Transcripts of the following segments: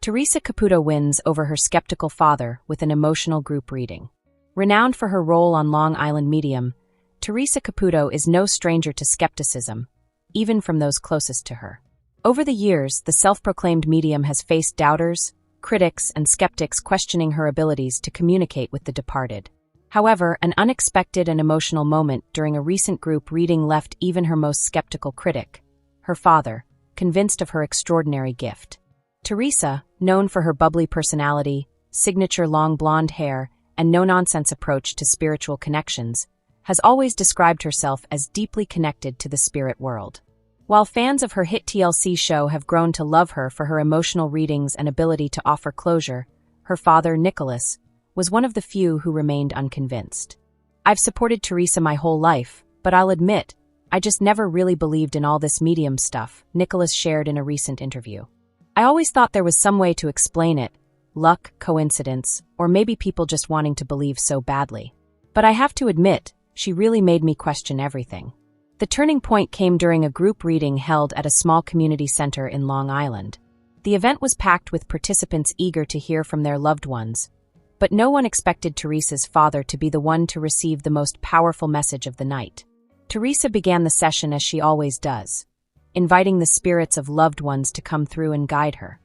Theresa Caputo wins over her skeptical father with an emotional group reading. Renowned for her role on Long Island Medium, Theresa Caputo is no stranger to skepticism, even from those closest to her. Over the years, the self-proclaimed medium has faced doubters, critics, and skeptics questioning her abilities to communicate with the departed. However, an unexpected and emotional moment during a recent group reading left even her most skeptical critic, her father, convinced of her extraordinary gift. Teresa, known for her bubbly personality, signature long blonde hair, and no-nonsense approach to spiritual connections, has always described herself as deeply connected to the spirit world. While fans of her hit TLC show have grown to love her for her emotional readings and ability to offer closure, her father, Nicholas, was one of the few who remained unconvinced. "I've supported Teresa my whole life, but I'll admit, I just never really believed in all this medium stuff," Nicholas shared in a recent interview. "I always thought there was some way to explain it, luck, coincidence, or maybe people just wanting to believe so badly. But I have to admit, she really made me question everything." The turning point came during a group reading held at a small community center in Long Island. The event was packed with participants eager to hear from their loved ones, but no one expected Teresa's father to be the one to receive the most powerful message of the night. Teresa began the session as she always does, inviting the spirits of loved ones to come through and guide her.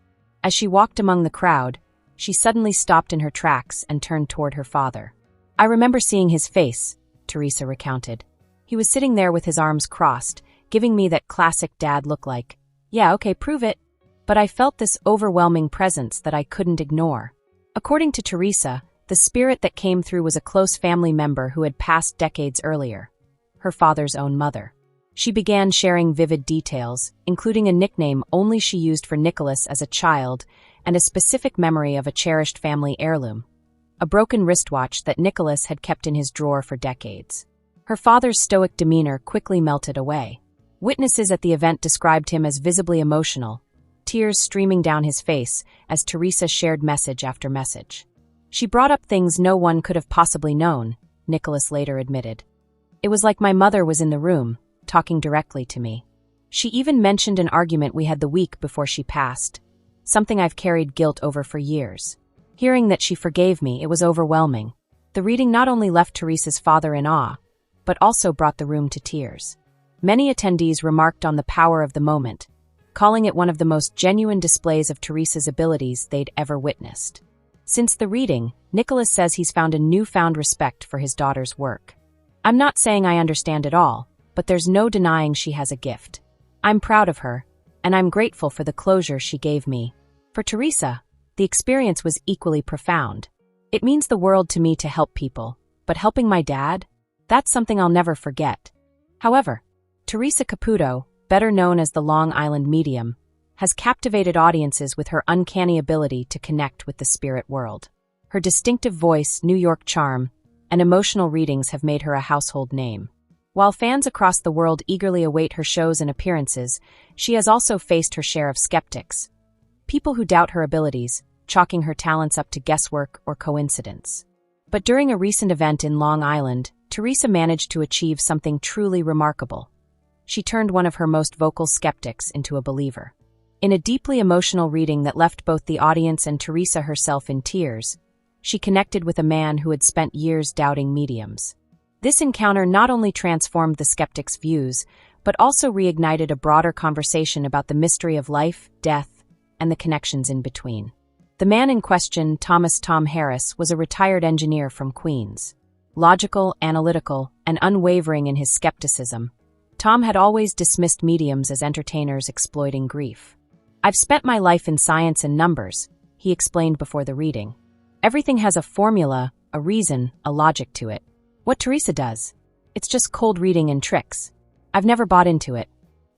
As she walked among the crowd, she suddenly stopped in her tracks and turned toward her father. "I remember seeing his face," Teresa recounted. "He was sitting there with his arms crossed, giving me that classic dad look like, 'Yeah, okay, prove it.' But I felt this overwhelming presence that I couldn't ignore." According to Teresa, the spirit that came through was a close family member who had passed decades earlier, her father's own mother. She began sharing vivid details, including a nickname only she used for Nicholas as a child and a specific memory of a cherished family heirloom, a broken wristwatch that Nicholas had kept in his drawer for decades. Her father's stoic demeanor quickly melted away. Witnesses at the event described him as visibly emotional, tears streaming down his face as Teresa shared message after message. "She brought up things no one could have possibly known," Nicholas later admitted. "It was like my mother was in the room, talking directly to me. She even mentioned an argument we had the week before she passed, something I've carried guilt over for years. Hearing that she forgave me, it was overwhelming." The reading not only left Teresa's father in awe, but also brought the room to tears. Many attendees remarked on the power of the moment, calling it one of the most genuine displays of Teresa's abilities they'd ever witnessed. Since the reading, Nicholas says he's found a newfound respect for his daughter's work. "I'm not saying I understand it all, but there's no denying she has a gift. I'm proud of her, and I'm grateful for the closure she gave me." For Teresa, the experience was equally profound. "It means the world to me to help people, but helping my dad? That's something I'll never forget." However, Theresa Caputo, better known as the Long Island Medium, has captivated audiences with her uncanny ability to connect with the spirit world. Her distinctive voice, New York charm, and emotional readings have made her a household name. While fans across the world eagerly await her shows and appearances, she has also faced her share of skeptics, people who doubt her abilities, chalking her talents up to guesswork or coincidence. But during a recent event in Long Island, Teresa managed to achieve something truly remarkable. She turned one of her most vocal skeptics into a believer. In a deeply emotional reading that left both the audience and Teresa herself in tears, she connected with a man who had spent years doubting mediums. This encounter not only transformed the skeptic's views, but also reignited a broader conversation about the mystery of life, death, and the connections in between. The man in question, Tom Harris, was a retired engineer from Queens. Logical, analytical, and unwavering in his skepticism, Tom had always dismissed mediums as entertainers exploiting grief. "I've spent my life in science and numbers," he explained before the reading. "Everything has a formula, a reason, a logic to it. What Teresa does, it's just cold reading and tricks. I've never bought into it."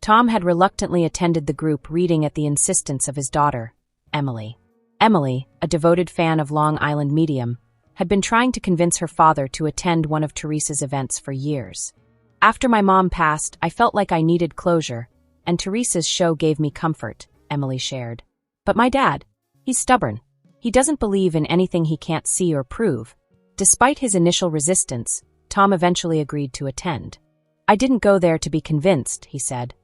Tom had reluctantly attended the group reading at the insistence of his daughter, Emily. Emily, a devoted fan of Long Island Medium, had been trying to convince her father to attend one of Teresa's events for years. "After my mom passed, I felt like I needed closure, and Teresa's show gave me comfort," Emily shared. "But my dad, he's stubborn. He doesn't believe in anything he can't see or prove." Despite his initial resistance, Tom eventually agreed to attend. "I didn't go there to be convinced," he said.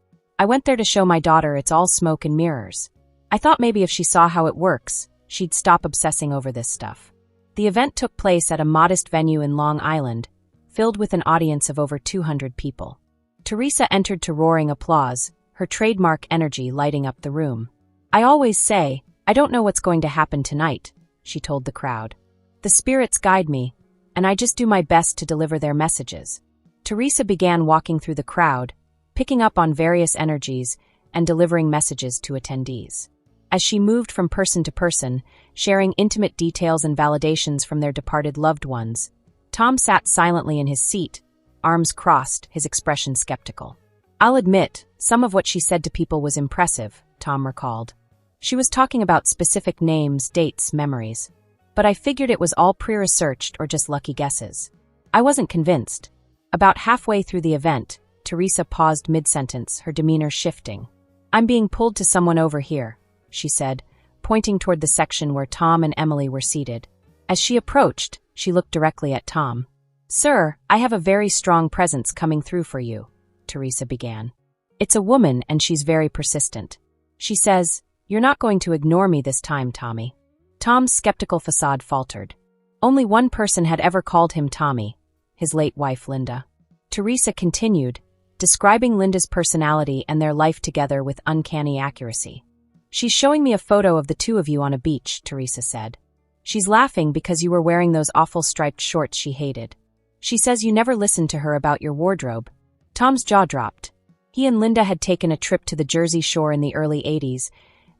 "I went there to show my daughter it's all smoke and mirrors." I thought maybe if she saw how it works, she'd stop obsessing over this stuff. The event took place at a modest venue in Long Island, filled with an audience of over 200 people. Teresa entered to roaring applause, her trademark energy lighting up the room. "I always say, I don't know what's going to happen tonight," she told the crowd. "The spirits guide me, and I just do my best to deliver their messages." Teresa began walking through the crowd, picking up on various energies and delivering messages to attendees. As she moved from person to person, sharing intimate details and validations from their departed loved ones, Tom sat silently in his seat, arms crossed, his expression skeptical. "I'll admit, some of what she said to people was impressive," Tom recalled. "She was talking about specific names, dates, memories. But I figured it was all pre-researched or just lucky guesses. I wasn't convinced." About halfway through the event, Teresa paused mid-sentence, her demeanor shifting. "I'm being pulled to someone over here," she said, pointing toward the section where Tom and Emily were seated. As she approached, she looked directly at Tom. "Sir, I have a very strong presence coming through for you," Teresa began. "It's a woman and she's very persistent. She says, 'You're not going to ignore me this time, Tommy.'" Tom's skeptical facade faltered. Only one person had ever called him Tommy, his late wife Linda. Teresa continued, describing Linda's personality and their life together with uncanny accuracy. "She's showing me a photo of the two of you on a beach," Teresa said. "She's laughing because you were wearing those awful striped shorts she hated. She says you never listened to her about your wardrobe." Tom's jaw dropped. He and Linda had taken a trip to the Jersey Shore in the early 80s,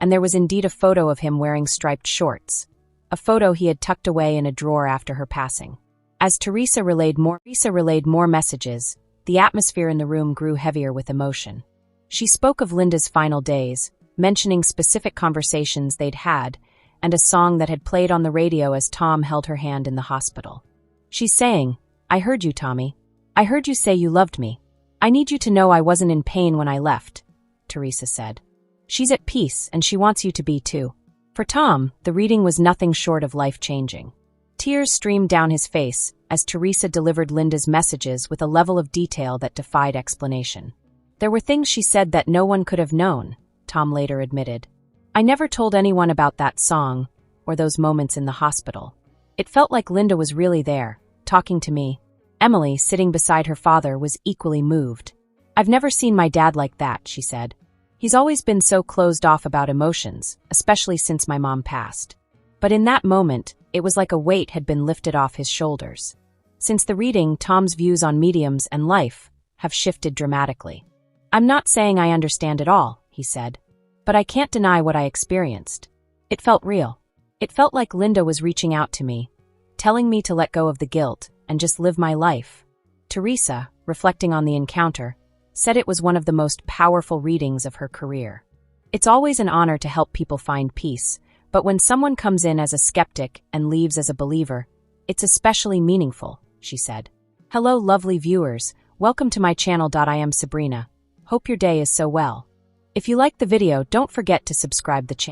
and there was indeed a photo of him wearing striped shorts, a photo he had tucked away in a drawer after her passing. As Teresa relayed more messages, the atmosphere in the room grew heavier with emotion. She spoke of Linda's final days, mentioning specific conversations they'd had, and a song that had played on the radio as Tom held her hand in the hospital. "She's saying, 'I heard you, Tommy. I heard you say you loved me. I need you to know I wasn't in pain when I left,'" Teresa said. "She's at peace, and she wants you to be too." For Tom, the reading was nothing short of life-changing. Tears streamed down his face as Teresa delivered Linda's messages with a level of detail that defied explanation. "There were things she said that no one could have known," Tom later admitted. "I never told anyone about that song or those moments in the hospital. It felt like Linda was really there, talking to me." Emily, sitting beside her father, was equally moved. "I've never seen my dad like that," she said. "He's always been so closed off about emotions, especially since my mom passed. But in that moment, it was like a weight had been lifted off his shoulders." Since the reading, Tom's views on mediums and life have shifted dramatically. "I'm not saying I understand it all," he said, "but I can't deny what I experienced. It felt real. It felt like Linda was reaching out to me, telling me to let go of the guilt and just live my life." Teresa, reflecting on the encounter, said it was one of the most powerful readings of her career. "It's always an honor to help people find peace, but when someone comes in as a skeptic and leaves as a believer, it's especially meaningful," she said. "Hello, lovely viewers. Welcome to my channel. I am Sabrina. Hope your day is so well. If you liked the video, don't forget to subscribe the channel.